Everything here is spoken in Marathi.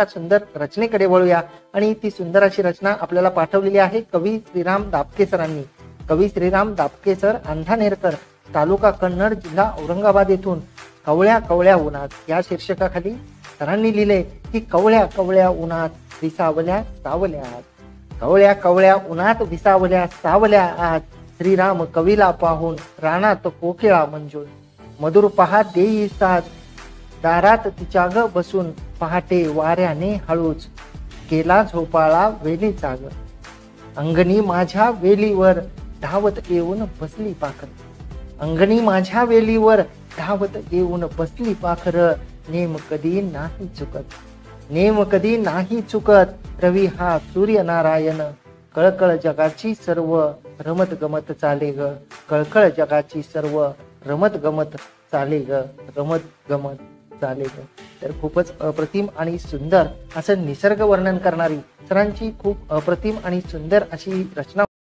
एका सुंदर रचनेकडे वळूया आणि ती सुंदर अशी रचना आपल्याला पाठवलेली आहे कवी श्रीराम दापके सरांनी। कवी श्रीराम दापके सर, अंधानेरकर, तालुका कन्नड, जिल्हा औरंगाबाद येथून कवळ्या कवळ्या उन्हात या शीर्षकाखाली सरांनी लिहिले की कवळ्या कवळ्या उन्हात विसावल्या सावल्यात, कवळ्या कवळ्या उन्हात विसावल्या सावल्यात, श्रीराम कवीला पाहून रानात कोकिळा मंजूळ, मधुर पहा देई साज, दारात तिच्या ग बसून पहाटे वाऱ्याने हळूच, केला झोपाळा वेली जाग, अंगणी माझ्या वेलीवर धावत येऊन बसली पाखर, अंगणी माझ्या वेलीवर धावत येऊन बसली पाखर, नेम कधी नाही चुकत, नेम कधी नाही चुकत, रवी हा सूर्यनारायण, कळकळ जगाची सर्व रमत गमत चाले ग, कळकळ जगाची सर्व रमत गमत चाले ग, रमत गमत चाले ग। तर खूपच अप्रतिम आणि सुंदर असं निसर्ग वर्णन करणारी सरांची खूप अप्रतिम आणि सुंदर अशी रचना